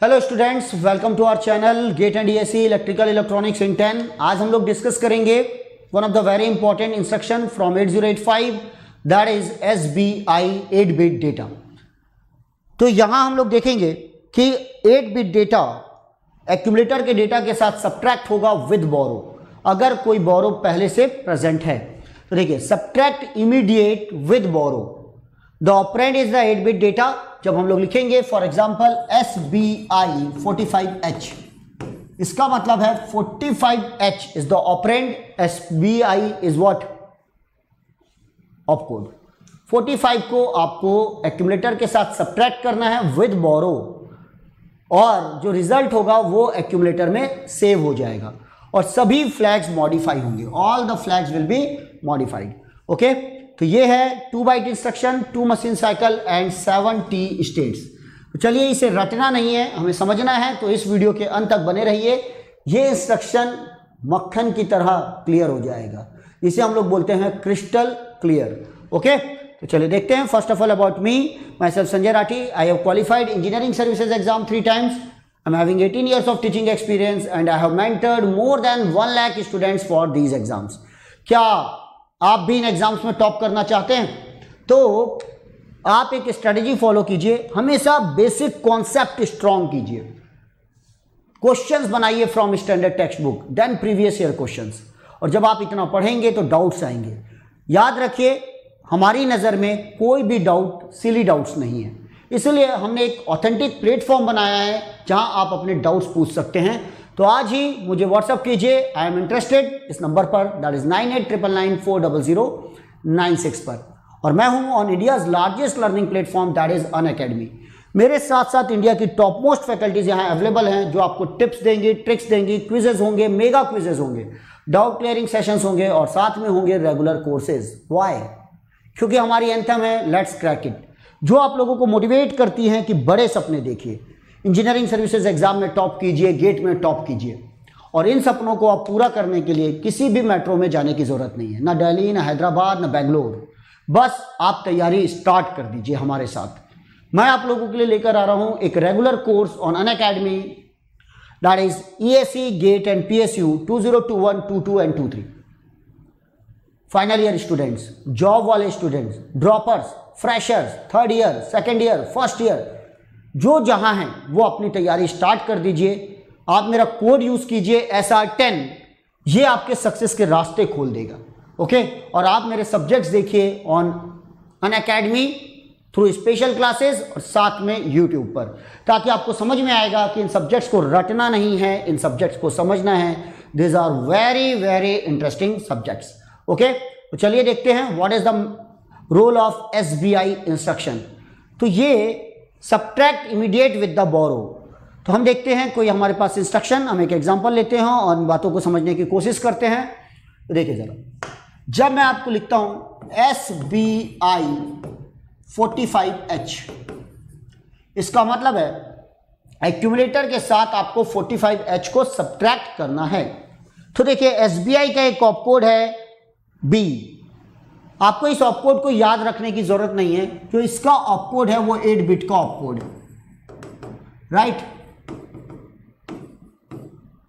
Hello students, welcome to our channel GATE and DSC electrical electronics in 10। आज हम लोग discuss करेंगे one of the very important instruction from 8085, that is SBI 8 bit data. तो यहां हम लोग देखेंगे कि 8 बिट डेटा एक्यूमुलेटर के डेटा के साथ सब्ट्रैक्ट होगा विद बोरो, अगर कोई बोरो पहले से प्रेजेंट है। तो देखिए, subtract immediate with borrow, the operand is the 8 bit data. जब हम लोग लिखेंगे फॉर एग्जांपल SBI 45H, इसका मतलब है 45H is the operand, SBI is what, opcode. 45 को आपको एक्यूमुलेटर के साथ सब्ट्रैक्ट करना है विद बोरो, और जो रिजल्ट होगा वो एक्यूमुलेटर में सेव हो जाएगा और सभी फ्लैग्स मॉडिफाई होंगे, all the flags will be modified. Okay, तो ये है 2 byte instruction, 2 machine cycle and 7 T states. तो चलिए, इसे रटना नहीं है, हमें समझना है, तो इस वीडियो के अंत तक बने रहिए। ये इंस्ट्रक्शन मक्खन की तरह क्लियर हो जाएगा, इसे हम लोग बोलते हैं क्रिस्टल क्लियर। ओके, तो चलिए देखते हैं। First of all about me, my self Sanjay Rathi. I have qualified engineering services exam 3 times. I'm having 18 years of teaching experience and I have mentored more than 1 lakh students for these exams. क्या आप भी इन exams में top करना चाहते हैं? तो आप एक स्ट्रेटेजी फॉलो कीजिए, हमेशा बेसिक कॉन्सेप्ट स्ट्रॉन्ग कीजिए, क्वेश्चंस बनाइए from standard text book, then previous year questions. और जब आप इतना पढ़ेंगे तो डाउट्स आएंगे। याद रखिए, हमारी नज़र में कोई भी डाउट सिली डाउट्स नहीं है, इसलिए हमने एक ऑथेंटिक प्लेटफॉर्म बनाया है जहां आप अपने डाउट्स पूछ सकते हैं। तो आज ही मुझे व्हाट्सअप कीजिए, आई एम इंटरेस्टेड, इस नंबर पर, दैट इज 9899940096 पर। और मैं हूं on India's largest learning platform, that is Unacademy. मेरे साथ साथ इंडिया की टॉप मोस्ट फैकल्टीज यहां अवेलेबल हैं, जो आपको टिप्स देंगी, ट्रिक्स देंगी, क्विजेज होंगे, मेगा क्विजेज होंगे, डाउट क्लियरिंग सेशंस होंगे और साथ में होंगे रेगुलर कोर्सेज। व्हाई? क्योंकि हमारी एंथम है लेट्स क्रैक इट, जो आप लोगों को मोटिवेट करती हैं कि बड़े सपने देखिए, इंजीनियरिंग सर्विसेज एग्जाम में टॉप कीजिए, गेट में टॉप कीजिए। और इन सपनों को आप पूरा करने के लिए किसी भी मेट्रो में जाने की जरूरत नहीं है, ना दिल्ली, ना हैदराबाद, ना बेंगलोर। बस आप तैयारी स्टार्ट कर दीजिए हमारे साथ। मैं आप लोगों के लिए लेकर आ रहा हूं एक regular course on Unacademy, that is ESE GATE and PSU 2021, 22 and 23। Final year students, job वाले students, droppers, freshers, 3rd year, 2nd year, 1st year, जो जहां हैं वो अपनी तैयारी स्टार्ट कर दीजिए। आप मेरा कोड यूज कीजिए SR10, ये आपके सक्सेस के रास्ते खोल देगा। ओके, और आप मेरे सब्जेक्ट्स देखिए on Unacademy through special classes और साथ में यूट्यूब पर, ताकि आपको समझ में आएगा कि इन सब्जेक्ट्स को रटना नहीं है, इन सब्जेक्ट्स को समझना है। This are very very interesting subjects. Okay, तो चलिए देखते हैं what is the role of SBI instruction. तो ये subtract immediate with the borrow. तो हम देखते हैं कोई हमारे पास इंस्ट्रक्शन, हम एक एग्जांपल लेते हैं और बातों को समझने की कोशिश करते हैं। तो देखिए जरा, जब मैं आपको लिखता हूं SBI 45H, इसका मतलब है एक्यूमुलेटर के साथ आपको 45H को सब्ट्रैक्ट करना है। तो देखिए, SBI का एक ऑपकोड है B। आपको इस ऑपकोड को याद रखने की जरूरत नहीं है, जो इसका ऑपकोड है वो 8 बिट का ऑपकोड है, राइट।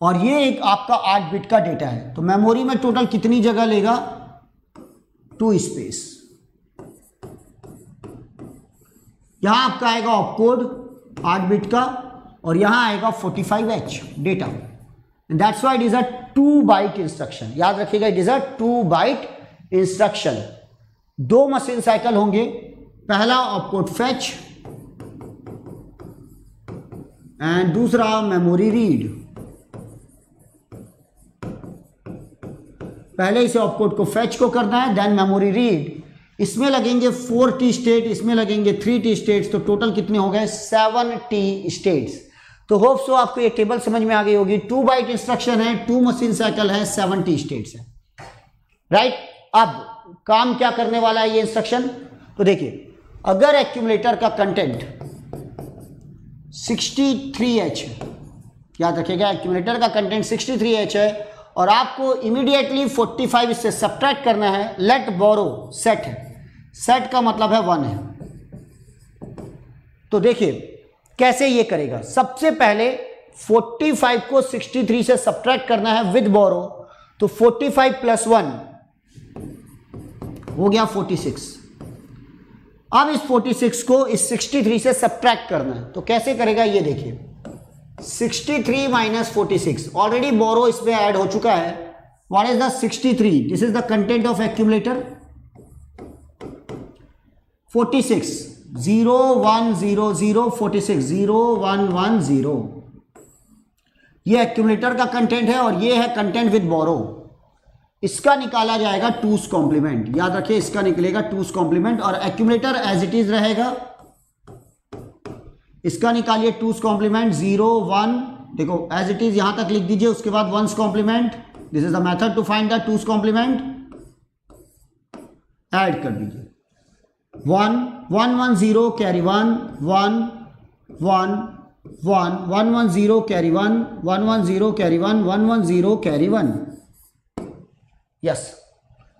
और ये एक आपका 8 बिट का डेटा है। तो मेमोरी में टोटल कितनी जगह लेगा? 2 स्पेस। यहां आपका आएगा ऑपकोड 8 बिट का और यहां आएगा 45H data. That's why it is a 2 byte instruction. याद रखिएगा, it is a 2 byte instruction. 2 machine cycle होंगे, पहला ऑपकोड फेच एंड दूसरा मेमोरी रीड। पहले इसे ऑपकोड को फेच को करना है, देन मेमोरी रीड। इसमें लगेंगे 4 T स्टेट, इसमें लगेंगे 3 T स्टेट्स, तो टोटल कितने हो गए? 7 T स्टेट्स। तो होप सो आपको ये टेबल समझ में आ गई होगी। 2 बाइट इंस्ट्रक्शन है, 2 मशीन साइकिल है, 7 T स्टेट्स है, राइट। अब काम क्या करने वाला है ये इंस्ट्रक्शन? तो देखिए, अगर एक्यूमुलेटर का कंटेंट 63H है, याद रखिएगा एक्यूमुलेटर का कंटेंट 63H है और आपको इमीडिएटली 45 इससे सब्ट्रैक्ट करना है। लेट बोरो सेट है, सेट का मतलब है 1 है। तो देखिए कैसे ये करेगा? सबसे पहले 45 को 63 से सब्ट्रैक्ट करना है विद बोरो, तो 45 प्लस 1 हो गया 46। अब इस 46 को इस 63 से सब्ट्रैक्ट करना है, तो कैसे करेगा ये देखिए। 63 माइनस 46, ऑलरेडी बोरो इसमें ऐड हो चुका है। What is the 63? This is the content of accumulator. 46 0 1 0 0 46 0 1 1 0, ये एक्यूमुलेटर का कंटेंट है और ये है कंटेंट विद बोरो। इसका निकाला जाएगा 2's कॉम्प्लीमेंट, याद रखिए इसका निकलेगा 2's कॉम्प्लीमेंट, और एक्यूमुलेटर एज इट इज रहेगा। इसका निकालिए 2's कॉम्प्लीमेंट 0 1, देखो एज इट इज यहां तक लिख दीजिए, उसके बाद 1's complement. This is the method to find the 2's complement. Add कर दीजिए 1 1 1 0 carry 1 1 1 1 1 1 0 carry 1 1 1 0 carry 1 1 1 0 carry 1। Yes,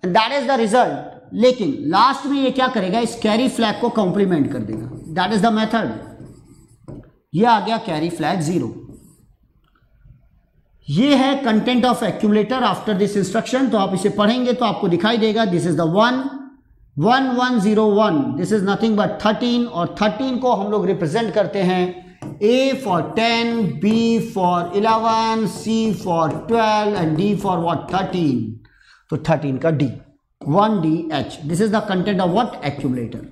and that is the result. लेकिन लास्ट में ये क्या करेगा, इस कैरी फ्लैग को कॉम्प्लीमेंट कर देगा। That is the method. ये आ गया कैरी फ्लैग 0। ये है content of accumulator after this instruction. तो आप इसे पढ़ेंगे तो आपको दिखाई देगा this is the 1 1 1 0 1, this is nothing but 13, और 13 को हम लोग रिप्रेजेंट करते हैं A for 10, B for 11, C for 12 and D for what? 13. तो 13 का D, 1DH. This is the content of what? Accumulator.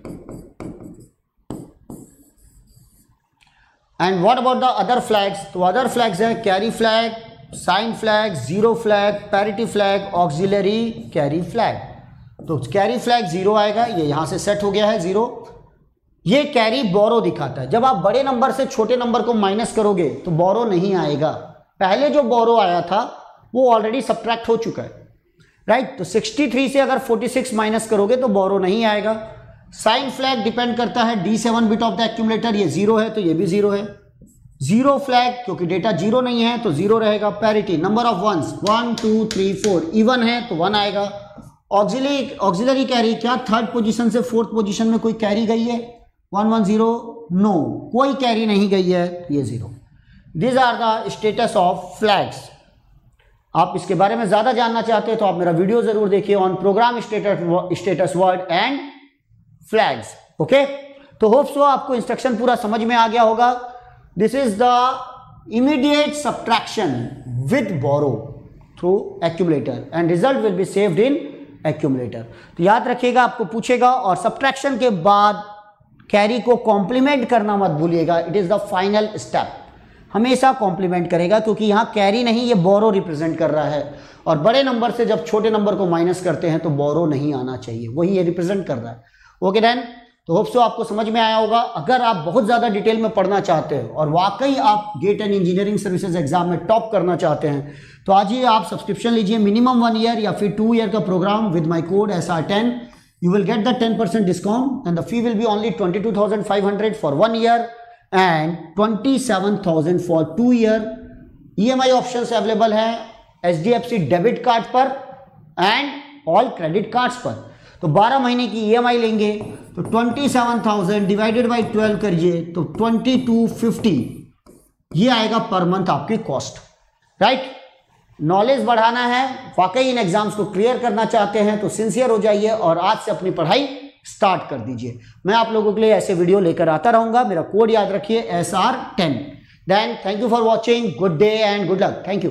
And what about the other flags? तो other flags है carry flag, sign flag, zero flag, parity flag, auxiliary carry flag. तो carry flag 0 आएगा, ये यहां से set हो गया है 0। ये कैरी बोरो दिखाता है। जब आप बड़े नंबर से छोटे नंबर को माइनस करोगे तो बोरो नहीं आएगा। पहले जो बोरो आया था वो ऑलरेडी सब्ट्रैक्ट हो चुका है, राइट। तो 63 से अगर 46 माइनस करोगे तो बोरो नहीं आएगा। साइन फ्लैग डिपेंड करता है D7 bit of the accumulator, ये 0 है तो ये भी 0 है। जीरो फ्लैग क्योंकि डेटा 0 नहीं है तो 0 रहेगा। Parity, number of ones 1 2 3 4, even है तो 1 आएगा। ऑक्सिलरी कैरी, क्या थर्ड पोजीशन से फोर्थ पोजीशन में कोई कैरी गई है? 1 1 0, नो, कोई कैरी नहीं गई है, ये 0। This are the status of flags. आप इसके बारे में ज्यादा जानना चाहते हैं तो आप मेरा वीडियो जरूर देखिए on program status word and flags. Okay, तो होप सो आपको इंस्ट्रक्शन पूरा समझ में आ गया होगा। This is the immediate subtraction with borrow through accumulator and result will be saved in accumulator. तो याद रखिएगा, आपको पूछेगा और सब्ट्रैक्शन के बाद कैरी को कॉम्प्लीमेंट करना मत भूलिएगा। It is the final step, हमेशा कॉम्प्लीमेंट करेगा क्योंकि यहां कैरी नहीं, ये बोरो रिप्रेजेंट कर रहा है। और बड़े नंबर से जब छोटे नंबर को माइनस करते हैं तो बोरो नहीं आना चाहिए, वही ये रिप्रेजेंट कर रहा है। ओके देन, तो होप सो आपको समझ में आया होगा। अगर आप बहुत ज़्यादा डिटेल में पढ़ना चाहते हो और वाकई आप GATE and engineering services exam में टॉप करना चाहते हैं तो आज ही आप सब्सक्रिप्शन लीजिए, मिनिमम 1 ईयर या फिर 2 ईयर का program with my code SR10। You will get the 10% discount and the fee will be only 22,500 for 1 year and 27,000 for 2 year. EMI options available है HDFC डेबिट कार्ड पर and all credit cards पर। तो 12 महीने की EMI लेंगे तो 27,000 divided by 12 करिए तो 2250 ये आएगा पर मंथ आपकी कॉस्ट, राइट। नॉलेज बढ़ाना है, वाकई इन एग्जाम्स को क्लियर करना चाहते हैं तो सिंसियर हो जाइए और आज से अपनी पढ़ाई स्टार्ट कर दीजिए। मैं आप लोगों के लिए ऐसे वीडियो लेकर आता रहूंगा। मेरा कोड याद रखिए SR10। Then thank you for watching, good day and good luck, thank you.